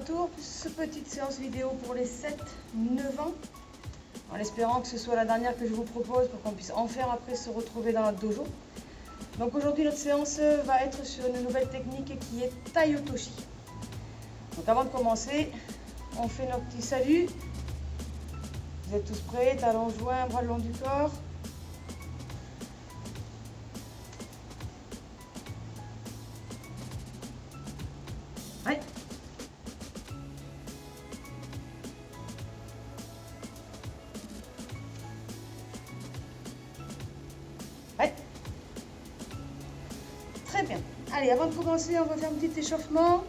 retour pour cette petite séance vidéo pour les 7-9 ans, en espérant que ce soit la dernière que je vous propose pour qu'on puisse enfin après se retrouver dans notre dojo. Donc aujourd'hui notre séance va être sur une nouvelle technique qui est Tai Otoshi. Donc avant de commencer, on fait notre petit salut. Vous êtes tous prêts? Talons joints, bras le long du corps. Ouais. Ouais. Très bien. Allez, avant de commencer, on va faire un petit échauffement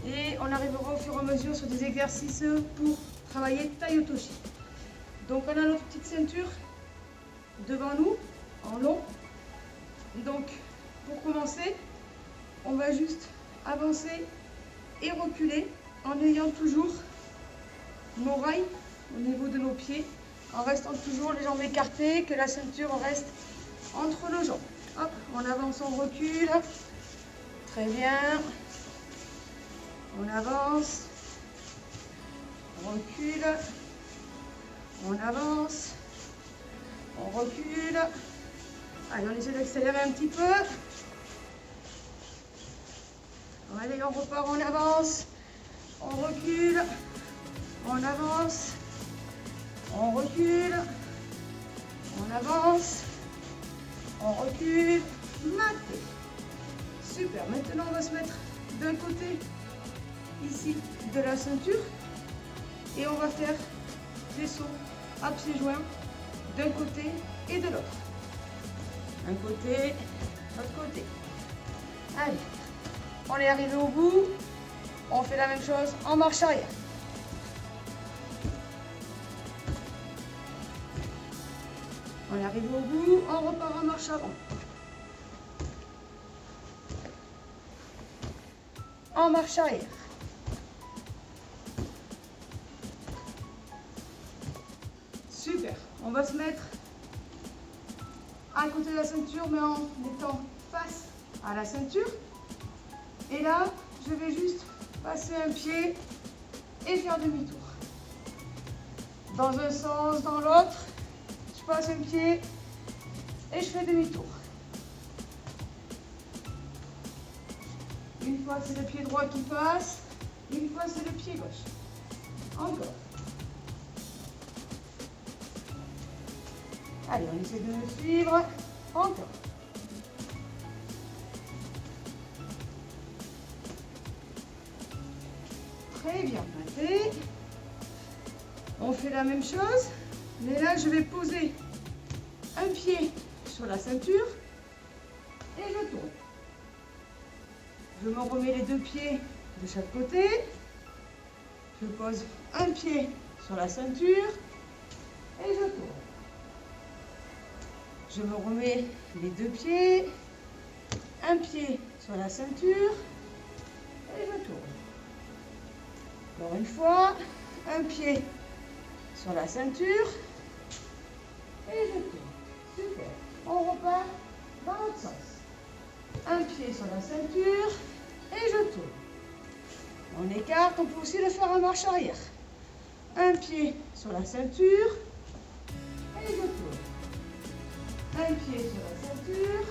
et on arrivera au fur et à mesure sur des exercices pour travailler Tai Otoshi. Donc on a notre petite ceinture devant nous, en long. Donc pour commencer, on va juste avancer et reculer en ayant toujours nos rails au niveau de nos pieds, en restant toujours les jambes écartées, que la ceinture reste entre nos jambes. Hop, on avance, on recule. Très bien. On avance, on recule, on avance, on recule. Allez, on essaie d'accélérer un petit peu. Allez, on repart, on avance, on recule, on avance, on recule, on avance, on recule, maté. Super, maintenant on va se mettre d'un côté ici de la ceinture et on va faire des sauts à pieds joints d'un côté et de l'autre. Un côté, l'autre côté. Allez. On est arrivé au bout, on fait la même chose en marche arrière. On est arrivé au bout, on repart en marche avant. En marche arrière. Super, on va se mettre à côté de la ceinture mais en étant face à la ceinture. Et là, je vais juste passer un pied et faire demi-tour. Dans un sens, dans l'autre, je passe un pied et je fais demi-tour. Une fois, c'est le pied droit qui passe. Une fois, c'est le pied gauche. Encore. Allez, on essaie de me suivre. Encore. Très bien passé. On fait la même chose, mais là je vais poser un pied sur la ceinture et je tourne. Je me remets les deux pieds de chaque côté. Je pose un pied sur la ceinture et je tourne. Je me remets les deux pieds, un pied sur la ceinture et je tourne. Encore une fois, un pied sur la ceinture et je tourne. Super. On repart dans l'autre sens. Un pied sur la ceinture et je tourne. On écarte, on peut aussi le faire en marche arrière. Un pied sur la ceinture et je tourne. Un pied sur la ceinture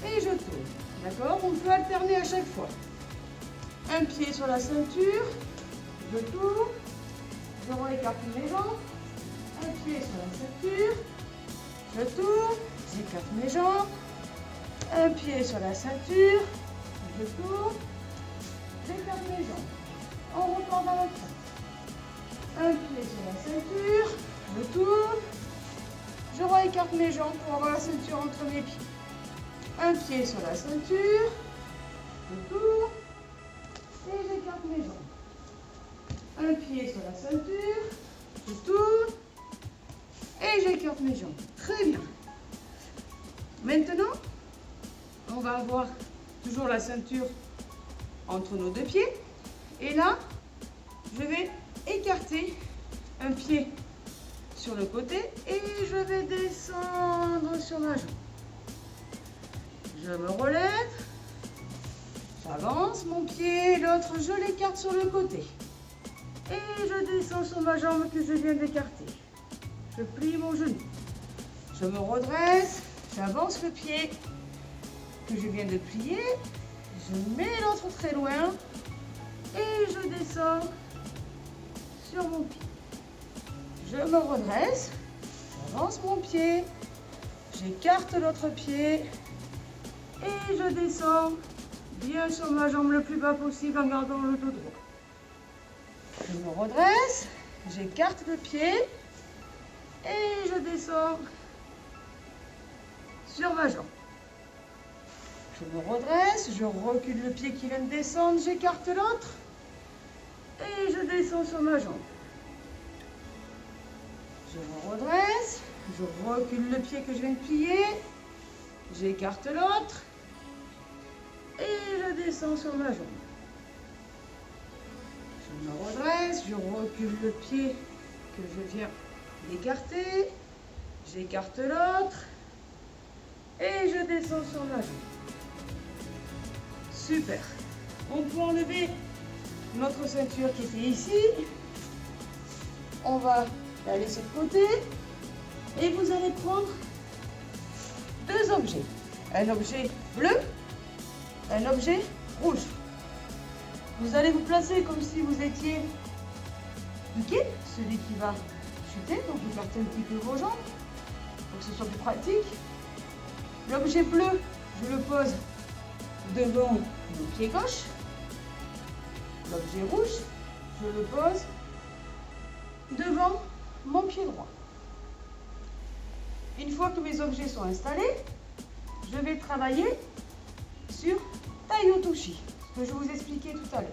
et je tourne. D'accord? On peut alterner à chaque fois. Un pied sur la ceinture, je tourne, je réécarte mes jambes, un pied sur la ceinture, je tourne, j'écarte mes jambes, un pied sur la ceinture, je tourne, j'écarte mes jambes. On repart dans l'autre sens. Un pied sur la ceinture, je tourne, je réécarte mes jambes pour avoir la ceinture entre mes pieds. Un pied sur la ceinture, je tourne, et j'écarte mes jambes. Un pied sur la ceinture, je tourne et j'écarte mes jambes. Très bien. Maintenant, on va avoir toujours la ceinture entre nos deux pieds. Et là, je vais écarter un pied sur le côté et je vais descendre sur ma jambe. Je me relève, j'avance. J'avance mon pied, l'autre je l'écarte sur le côté. Et je descends sur ma jambe que je viens d'écarter. Je plie mon genou. Je me redresse, j'avance le pied que je viens de plier. Je mets l'autre très loin et je descends sur mon pied. Je me redresse, j'avance mon pied, j'écarte l'autre pied et je descends bien sur ma jambe le plus bas possible en gardant le dos droit. Je me redresse, j'écarte le pied et je descends sur ma jambe. Je me redresse, je recule le pied qui vient de descendre, j'écarte l'autre et je descends sur ma jambe. Je me redresse, je recule le pied que je viens de plier, j'écarte l'autre et je descends sur ma jambe. Je me redresse, je recule le pied que je viens d'écarter, j'écarte l'autre et je descends sur ma jambe. Super. On peut enlever notre ceinture qui était ici. On va la laisser de côté et vous allez prendre deux objets. Un objet bleu, un objet rouge. Vous allez vous placer comme si vous étiez piqué, celui qui va chuter, donc écartez un petit peu vos jambes pour que ce soit plus pratique. L'objet bleu, je le pose devant mon pied gauche. L'objet rouge, je le pose devant mon pied droit. Une fois que mes objets sont installés, je vais travailler sur Tai-Otoshi, ce que je vous expliquais tout à l'heure.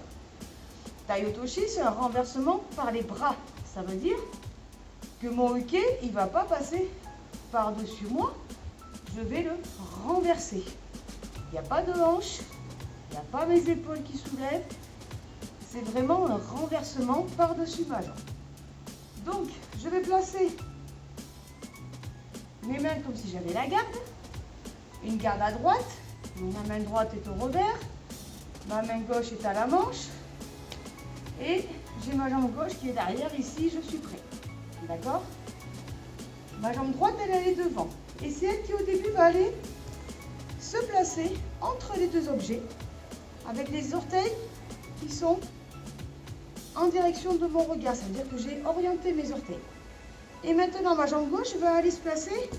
Tai-Otoshi, c'est un renversement par les bras. Ça veut dire que mon uke, il ne va pas passer par-dessus moi, je vais le renverser. Il n'y a pas de hanche, il n'y a pas mes épaules qui soulèvent, c'est vraiment un renversement par-dessus ma jambe. Donc, je vais placer mes mains comme si j'avais la garde, une garde à droite, ma main droite est au revers, ma main gauche est à la manche, et j'ai ma jambe gauche qui est derrière, ici, je suis prêt. D'accord? Ma jambe droite, elle est devant, et c'est elle qui au début va aller se placer entre les deux objets, avec les orteils qui sont en direction de mon regard, ça veut dire que j'ai orienté mes orteils. Et maintenant, ma jambe gauche va aller se placer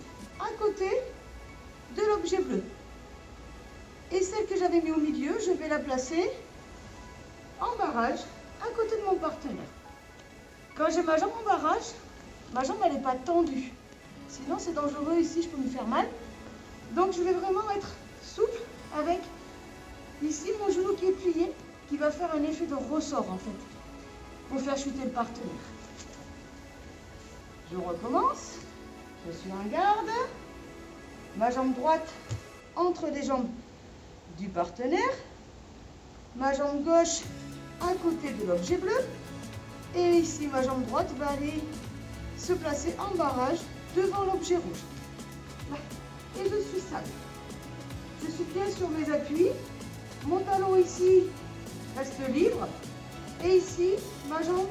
à côté de l'objet bleu. Et celle que j'avais mis au milieu, je vais la placer en barrage à côté de mon partenaire. Quand j'ai ma jambe en barrage, ma jambe elle n'est pas tendue. Sinon, c'est dangereux ici, je peux me faire mal. Donc, je vais vraiment être souple avec ici mon genou qui est plié, qui va faire un effet de ressort en fait, pour faire chuter le partenaire. Je recommence, je suis en garde, ma jambe droite entre les jambes du partenaire, ma jambe gauche à côté de l'objet bleu, et ici ma jambe droite va aller se placer en barrage devant l'objet rouge. Là. Et je suis stable. Je suis bien sur mes appuis, mon talon ici reste libre, et ici ma jambe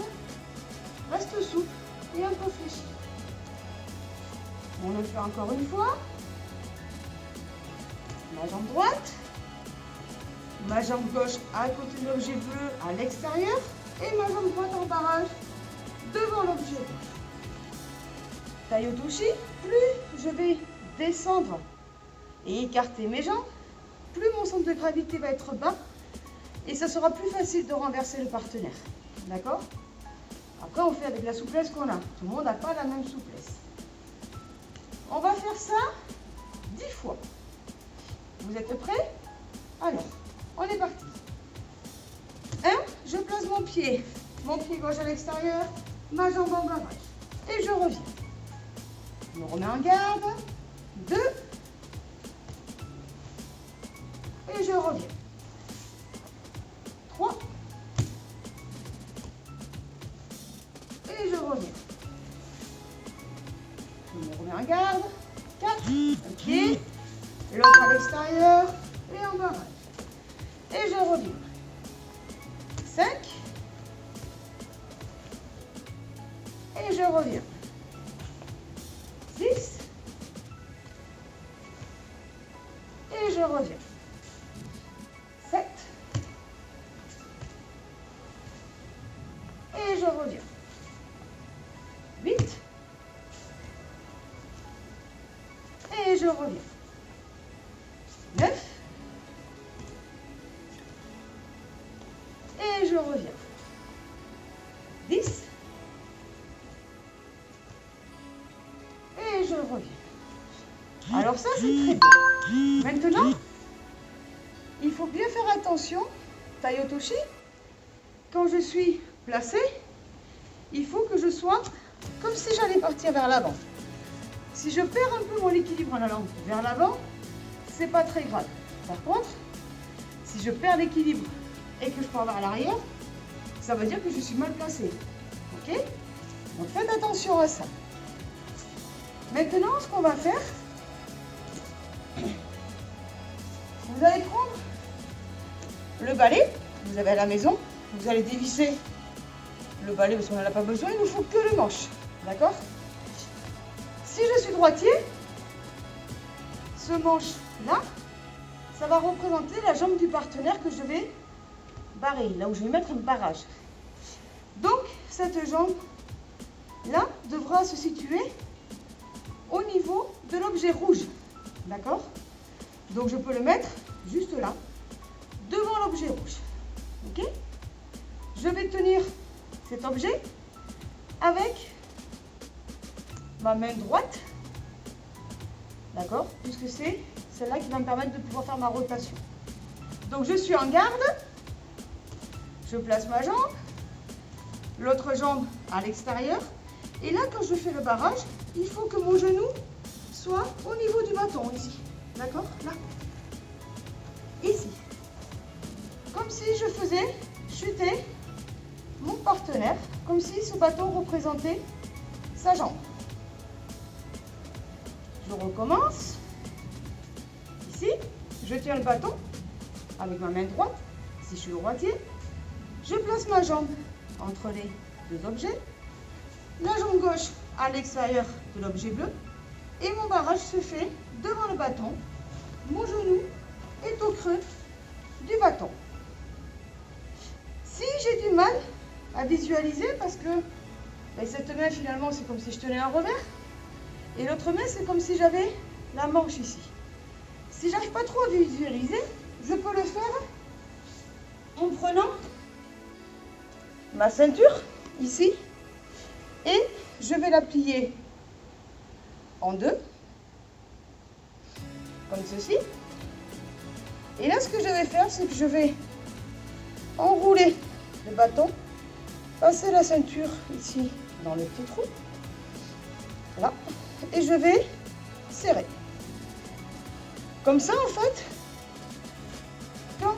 reste souple et un peu fléchie. On le fait encore une fois. Ma jambe droite, ma jambe gauche à côté de l'objet bleu à l'extérieur et ma jambe droite en barrage devant l'objet rouge. Tai-Otoshi, plus je vais descendre et écarter mes jambes, plus mon centre de gravité va être bas et ça sera plus facile de renverser le partenaire. D'accord? Après, on fait avec la souplesse qu'on a. Tout le monde n'a pas la même souplesse. On va faire ça 10 fois. Vous êtes prêts? Alors, on est parti. 1, je place mon pied gauche à l'extérieur, ma jambe en barrage. Et je reviens. Je me remets en garde. 2. Et je reviens. 3. Et je reviens. Je me remets en garde. 4. Un pied. L'autre à l'extérieur. Et en barrage. Et je reviens. je reviens. 6. Et je reviens. 7. Et je reviens. 8. Et je reviens. 9. Et je reviens. 10. Et je reviens. Alors ça, c'est très bien. Maintenant, il faut bien faire attention, taille otoshi, quand je suis placée, il faut que je sois comme si j'allais partir vers l'avant. Si je perds un peu mon équilibre en allant vers l'avant, c'est pas très grave. Par contre, si je perds l'équilibre et que je pars vers l'arrière, ça veut dire que je suis mal placée. Ok? Donc faites attention à ça. Maintenant, ce qu'on va faire, vous allez prendre le balai que vous avez à la maison, vous allez dévisser le balai parce qu'on n'en a pas besoin, il ne nous faut que le manche. D'accord? Si je suis droitier, ce manche-là, ça va représenter la jambe du partenaire que je vais barrer, là où je vais mettre un barrage. Donc, cette jambe-là devra se situer au niveau de l'objet rouge. D'accord? Donc, je peux le mettre juste là, devant l'objet rouge. Ok? Je vais tenir cet objet avec ma main droite. D'accord? Puisque c'est celle-là qui va me permettre de pouvoir faire ma rotation. Donc, je suis en garde. Je place ma jambe. L'autre jambe à l'extérieur. Et là, quand je fais le barrage, il faut que mon genou soit au niveau du bâton, ici. D'accord? Là. Ici. Comme si je faisais chuter mon partenaire, comme si ce bâton représentait sa jambe. Je recommence. Ici, je tiens le bâton avec ma main droite, si je suis droitier. Je place ma jambe entre les deux objets. La jambe gauche à l'extérieur de l'objet bleu. Et mon barrage se fait devant le bâton. Mon genou est au creux du bâton. Si j'ai du mal à visualiser, parce que cette main finalement c'est comme si je tenais un revers, et l'autre main c'est comme si j'avais la manche ici. Si j'arrive pas trop à visualiser, je peux le faire en prenant ma ceinture ici et je vais la plier en deux, comme ceci. Et là, ce que je vais faire, c'est que je vais enrouler le bâton, passer la ceinture ici dans le petit trou, là, et je vais serrer. Comme ça, en fait, quand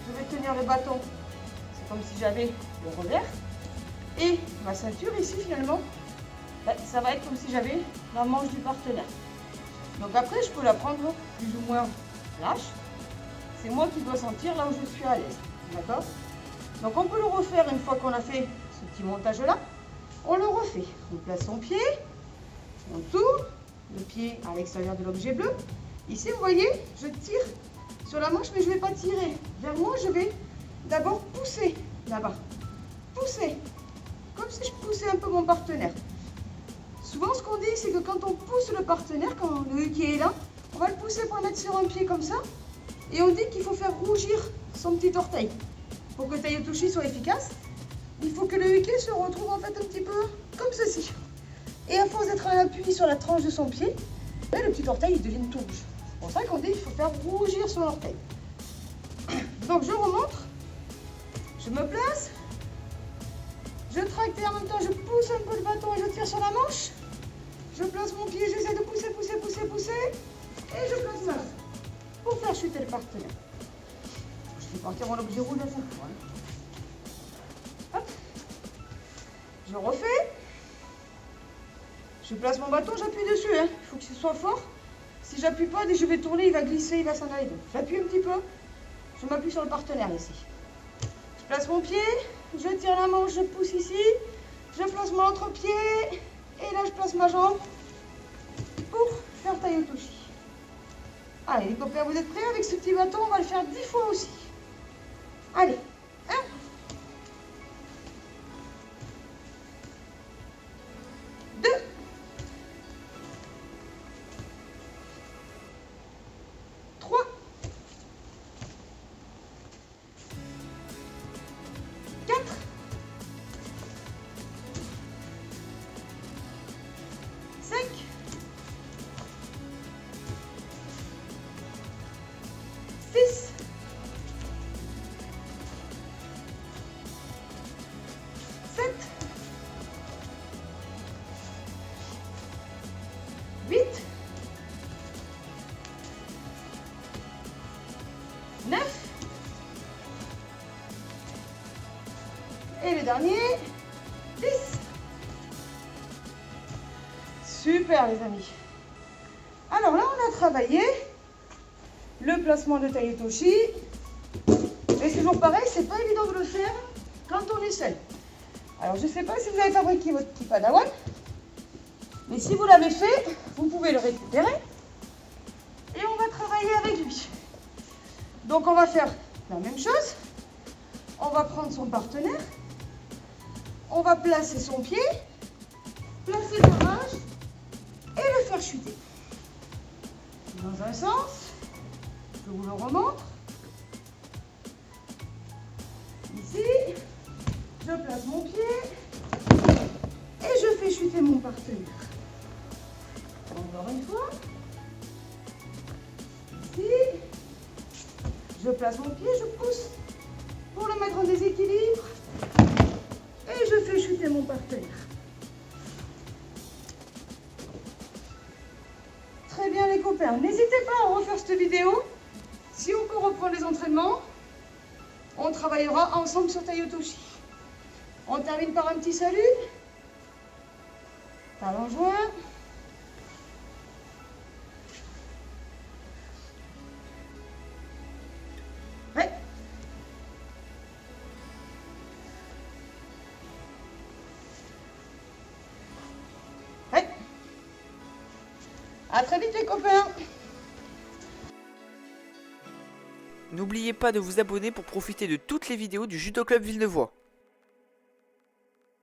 je vais tenir le bâton, c'est comme si j'avais le revers, et ma ceinture ici, finalement, ça va être comme si j'avais la manche du partenaire. Donc après, je peux la prendre plus ou moins lâche. C'est moi qui dois sentir là où je suis à l'aise. D'accord? Donc on peut le refaire une fois qu'on a fait ce petit montage-là. On le refait. On place son pied, on tourne le pied à l'extérieur de l'objet bleu. Ici, vous voyez, je tire sur la manche, mais je ne vais pas tirer vers moi. Je vais d'abord pousser là-bas. Pousser. Comme si je poussais un peu mon partenaire. Souvent, ce qu'on dit, c'est que quand on pousse le partenaire, quand le huquet est là, on va le pousser pour le mettre sur un pied comme ça. Et on dit qu'il faut faire rougir son petit orteil. Pour que taille otoshi soit efficace, il faut que le huquet se retrouve en fait un petit peu comme ceci. Et à force d'être à l'appui sur la tranche de son pied, là, le petit orteil il devient tout rouge. C'est pour ça qu'on dit qu'il faut faire rougir son orteil. Donc je remonte, je me place, je tracte et en même temps je pousse un peu le bâton et je tire sur la manche. Je place mon pied, j'essaie de pousser, pousser, pousser, pousser. Et je place ma main pour faire chuter le partenaire. Je vais partir mon objet rouge à chaque fois. Hop. Je refais. Je place mon bâton, j'appuie dessus. Il faut que ce soit fort. Si j'appuie pas, dès que je vais tourner, il va glisser, il va s'en aller. Donc j'appuie un petit peu. Je m'appuie sur le partenaire ici. Je place mon pied, je tire la manche, je pousse ici. je place mon entre-pied et là je place ma jambe pour faire taille otoshi. Allez les copains, vous êtes prêts? Avec ce petit bâton, on va le faire 10 fois aussi. Allez, 1, 2, 3, 4, 5, 6, 7, 8, 9, et le dernier, 10. Super les amis. Alors là, on a travaillé le placement de taille otoshi. Et c'est toujours pareil, c'est pas évident de le faire quand on est seul. Alors je ne sais pas si vous avez fabriqué votre petit padawan, mais si vous l'avez fait, vous pouvez le récupérer et on va travailler avec lui. Donc on va faire la même chose. On va prendre son partenaire, on va placer son pied, placer le rage et le faire chuter. Dans un sens, je vous le remontre. Ici, je place mon pied et je fais chuter mon partenaire. Encore une fois. Ici, je place mon pied, je pousse pour le mettre en déséquilibre et je fais chuter mon partenaire. Très bien les copains, n'hésitez pas à refaire cette vidéo. Si on peut reprendre les entraînements, on travaillera ensemble sur taille otoshi. On termine par un petit salut. Talons joints. Ouais. Ouais. À très vite les copains. N'oubliez pas de vous abonner pour profiter de toutes les vidéos du Judo Club Villeneuvois.